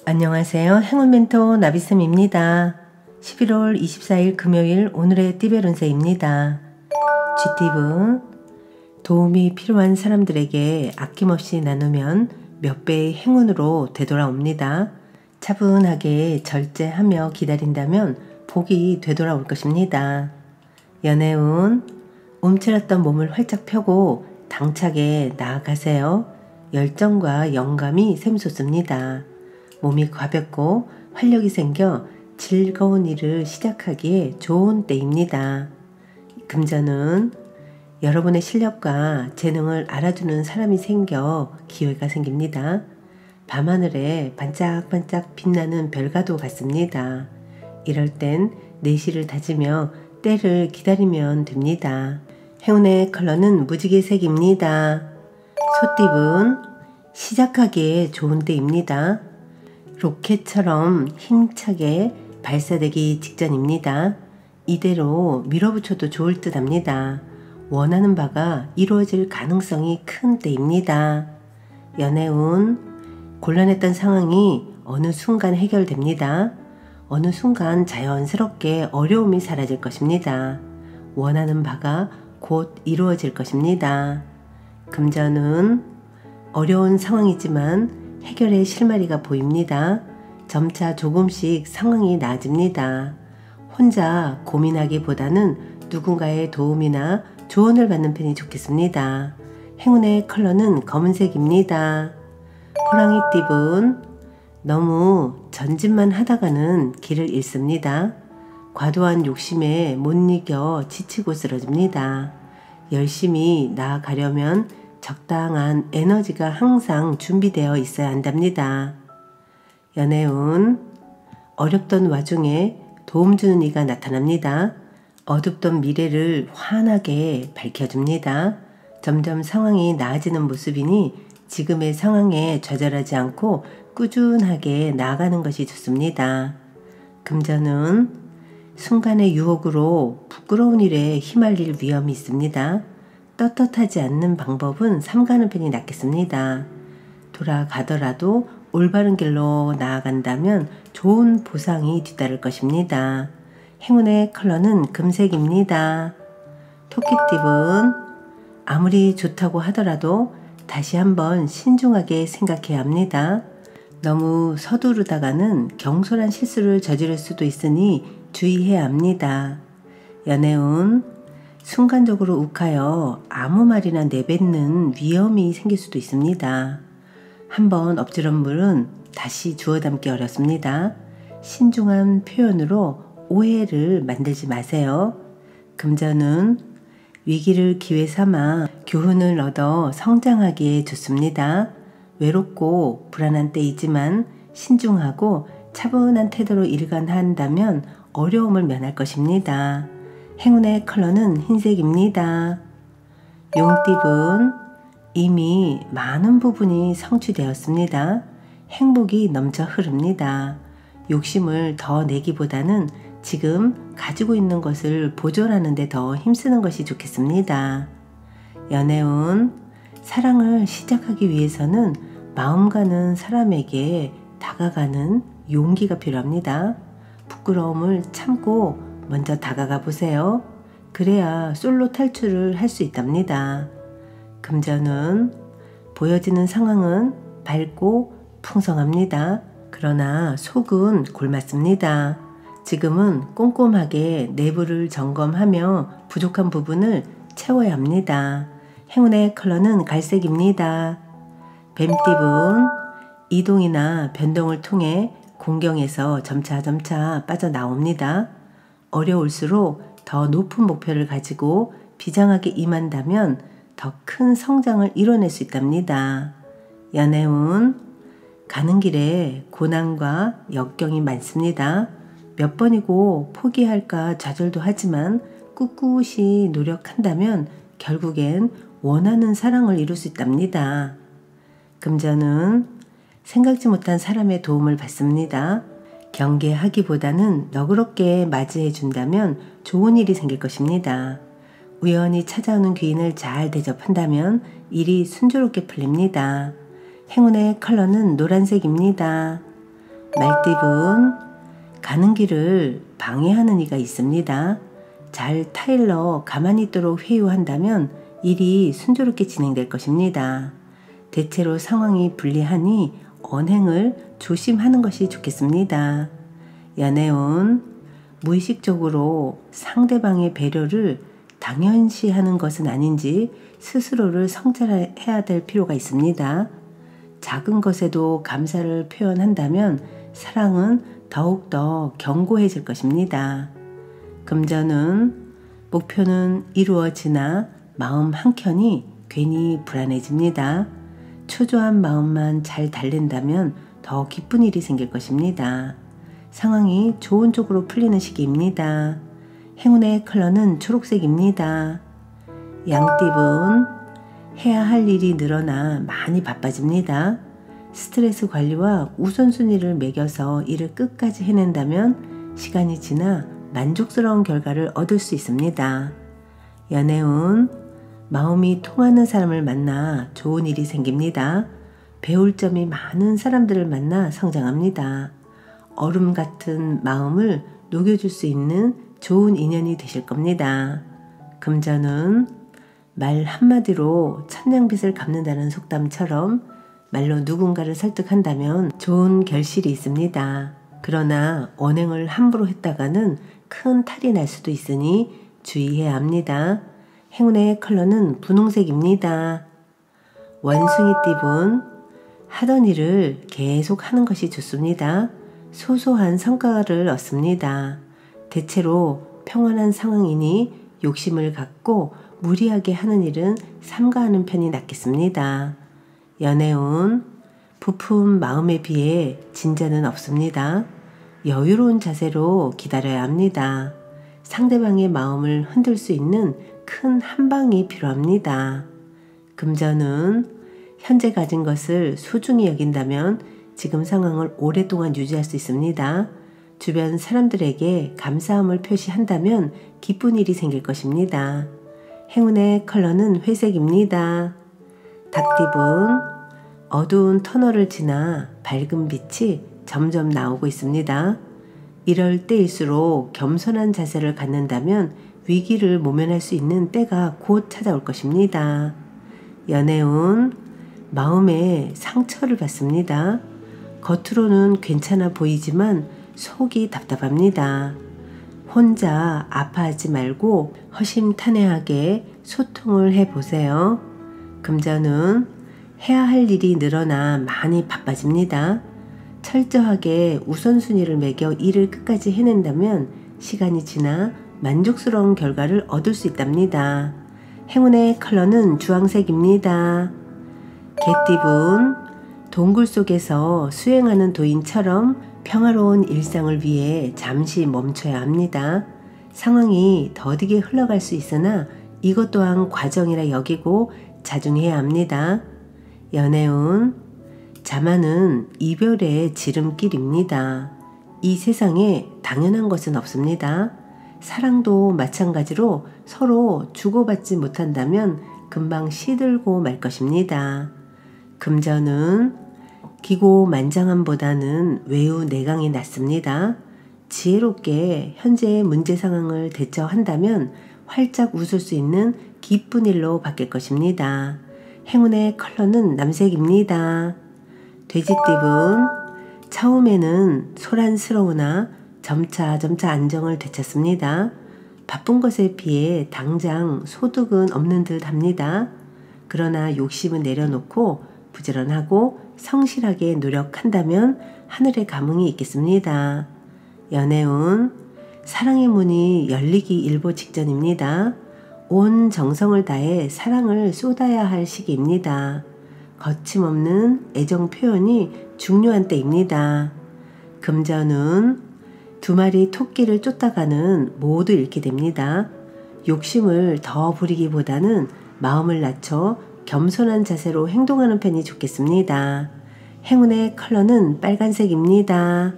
안녕하세요. 행운 멘토 나비쌤입니다. 11월 24일 금요일 오늘의 띠별 운세입니다. 쥐띠분, 도움이 필요한 사람들에게 아낌없이 나누면 몇 배의 행운으로 되돌아옵니다. 차분하게 절제하며 기다린다면 복이 되돌아올 것입니다. 연애운, 움츠렸던 몸을 활짝 펴고 당차게 나아가세요. 열정과 영감이 샘솟습니다. 몸이 가볍고 활력이 생겨 즐거운 일을 시작하기에 좋은 때입니다. 금전은 여러분의 실력과 재능을 알아주는 사람이 생겨 기회가 생깁니다. 밤하늘에 반짝반짝 빛나는 별과도 같습니다. 이럴 땐 내실을 다지며 때를 기다리면 됩니다. 행운의 컬러는 무지개색입니다. 소띠분, 시작하기에 좋은 때입니다. 로켓처럼 힘차게 발사되기 직전입니다. 이대로 밀어붙여도 좋을 듯 합니다. 원하는 바가 이루어질 가능성이 큰 때입니다. 연애운, 곤란했던 상황이 어느 순간 해결됩니다. 어느 순간 자연스럽게 어려움이 사라질 것입니다. 원하는 바가 곧 이루어질 것입니다. 금전은 어려운 상황이지만 해결의 실마리가 보입니다. 점차 조금씩 상황이 나아집니다. 혼자 고민하기보다는 누군가의 도움이나 조언을 받는 편이 좋겠습니다. 행운의 컬러는 검은색입니다. 호랑이띠분, 너무 전진만 하다가는 길을 잃습니다. 과도한 욕심에 못 이겨 지치고 쓰러집니다. 열심히 나아가려면 적당한 에너지가 항상 준비되어 있어야 한답니다. 연애운, 어렵던 와중에 도움 주는 이가 나타납니다. 어둡던 미래를 환하게 밝혀줍니다. 점점 상황이 나아지는 모습이니 지금의 상황에 좌절하지 않고 꾸준하게 나아가는 것이 좋습니다. 금전은 순간의 유혹으로 부끄러운 일에 휘말릴 위험이 있습니다. 떳떳하지 않는 방법은 삼가는 편이 낫겠습니다. 돌아가더라도 올바른 길로 나아간다면 좋은 보상이 뒤따를 것입니다. 행운의 컬러는 금색입니다. 토끼띠분, 아무리 좋다고 하더라도 다시 한번 신중하게 생각해야 합니다. 너무 서두르다가는 경솔한 실수를 저지를 수도 있으니 주의해야 합니다. 연애운, 순간적으로 욱하여 아무 말이나 내뱉는 위험이 생길 수도 있습니다. 한번 엎질은 물은 다시 주워 담기 어렵습니다. 신중한 표현으로 오해를 만들지 마세요. 금전은 위기를 기회 삼아 교훈을 얻어 성장하기에 좋습니다. 외롭고 불안한 때이지만 신중하고 차분한 태도로 일관한다면 어려움을 면할 것입니다. 행운의 컬러는 흰색입니다. 용띠분, 이미 많은 부분이 성취되었습니다. 행복이 넘쳐 흐릅니다. 욕심을 더 내기보다는 지금 가지고 있는 것을 보존하는 데 더 힘쓰는 것이 좋겠습니다. 연애운, 사랑을 시작하기 위해서는 마음 가는 사람에게 다가가는 용기가 필요합니다. 부끄러움을 참고 먼저 다가가 보세요. 그래야 솔로 탈출을 할 수 있답니다. 금전은 보여지는 상황은 밝고 풍성합니다. 그러나 속은 골맞습니다. 지금은 꼼꼼하게 내부를 점검하며 부족한 부분을 채워야 합니다. 행운의 컬러는 갈색입니다. 뱀띠분, 이동이나 변동을 통해 공경에서 점차 빠져나옵니다. 어려울수록 더 높은 목표를 가지고 비장하게 임한다면 더 큰 성장을 이뤄낼 수 있답니다. 연애운, 가는 길에 고난과 역경이 많습니다. 몇 번이고 포기할까 좌절도 하지만 꿋꿋이 노력한다면 결국엔 원하는 사랑을 이룰 수 있답니다. 금전은 생각지 못한 사람의 도움을 받습니다. 경계하기보다는 너그럽게 맞이해 준다면 좋은 일이 생길 것입니다. 우연히 찾아오는 귀인을 잘 대접한다면 일이 순조롭게 풀립니다. 행운의 컬러는 노란색입니다. 말띠분, 가는 길을 방해하는 이가 있습니다. 잘 타일러 가만히 있도록 회유한다면 일이 순조롭게 진행될 것입니다. 대체로 상황이 불리하니 언행을 조심하는 것이 좋겠습니다. 연애운, 무의식적으로 상대방의 배려를 당연시하는 것은 아닌지 스스로를 성찰해야 될 필요가 있습니다. 작은 것에도 감사를 표현한다면 사랑은 더욱더 견고해질 것입니다. 금전은 목표는 이루어지나 마음 한켠이 괜히 불안해집니다. 초조한 마음만 잘 달랜다면 더 기쁜 일이 생길 것입니다. 상황이 좋은 쪽으로 풀리는 시기입니다. 행운의 컬러는 초록색입니다. 양띠분, 해야 할 일이 늘어나 많이 바빠집니다. 스트레스 관리와 우선순위를 매겨서 일을 끝까지 해낸다면 시간이 지나 만족스러운 결과를 얻을 수 있습니다. 연애운, 마음이 통하는 사람을 만나 좋은 일이 생깁니다. 배울 점이 많은 사람들을 만나 성장합니다. 얼음 같은 마음을 녹여줄 수 있는 좋은 인연이 되실 겁니다. 금전은 말 한마디로 천냥빚을 갚는다는 속담처럼 말로 누군가를 설득한다면 좋은 결실이 있습니다. 그러나 언행을 함부로 했다가는 큰 탈이 날 수도 있으니 주의해야 합니다. 행운의 컬러는 분홍색입니다. 원숭이띠분, 하던 일을 계속 하는 것이 좋습니다. 소소한 성과를 얻습니다. 대체로 평온한 상황이니 욕심을 갖고 무리하게 하는 일은 삼가하는 편이 낫겠습니다. 연애운, 부푼 마음에 비해 진전은 없습니다. 여유로운 자세로 기다려야 합니다. 상대방의 마음을 흔들 수 있는 큰 한방이 필요합니다. 금전은 현재 가진 것을 소중히 여긴다면 지금 상황을 오랫동안 유지할 수 있습니다. 주변 사람들에게 감사함을 표시한다면 기쁜 일이 생길 것입니다. 행운의 컬러는 회색입니다. 닭띠분, 어두운 터널을 지나 밝은 빛이 점점 나오고 있습니다. 이럴 때일수록 겸손한 자세를 갖는다면 위기를 모면할 수 있는 때가 곧 찾아올 것입니다. 연애운, 마음에 상처를 받습니다. 겉으로는 괜찮아 보이지만 속이 답답합니다. 혼자 아파하지 말고 허심탄회하게 소통을 해보세요. 금전은 해야 할 일이 늘어나 많이 바빠집니다. 철저하게 우선순위를 매겨 일을 끝까지 해낸다면 시간이 지나 만족스러운 결과를 얻을 수 있답니다. 행운의 컬러는 주황색입니다. 개띠분, 동굴 속에서 수행하는 도인처럼 평화로운 일상을 위해 잠시 멈춰야 합니다. 상황이 더디게 흘러갈 수 있으나 이것 또한 과정이라 여기고 자중해야 합니다. 연애운, 자만은 이별의 지름길입니다. 이 세상에 당연한 것은 없습니다. 사랑도 마찬가지로 서로 주고받지 못한다면 금방 시들고 말 것입니다. 금전은 기고만장함보다는 외유내강이 낫습니다. 지혜롭게 현재의 문제 상황을 대처한다면 활짝 웃을 수 있는 기쁜 일로 바뀔 것입니다. 행운의 컬러는 남색입니다. 돼지띠분, 처음에는 소란스러우나 점차 안정을 되찾습니다. 바쁜 것에 비해 당장 소득은 없는 듯 합니다. 그러나 욕심은 내려놓고 부지런하고 성실하게 노력한다면 하늘의 감흥이 있겠습니다. 연애운, 사랑의 문이 열리기 일보 직전입니다. 온 정성을 다해 사랑을 쏟아야 할 시기입니다. 거침없는 애정 표현이 중요한 때입니다. 금전은 두 마리 토끼를 쫓다가는 모두 잃게 됩니다. 욕심을 더 부리기보다는 마음을 낮춰 겸손한 자세로 행동하는 편이 좋겠습니다. 행운의 컬러는 빨간색입니다.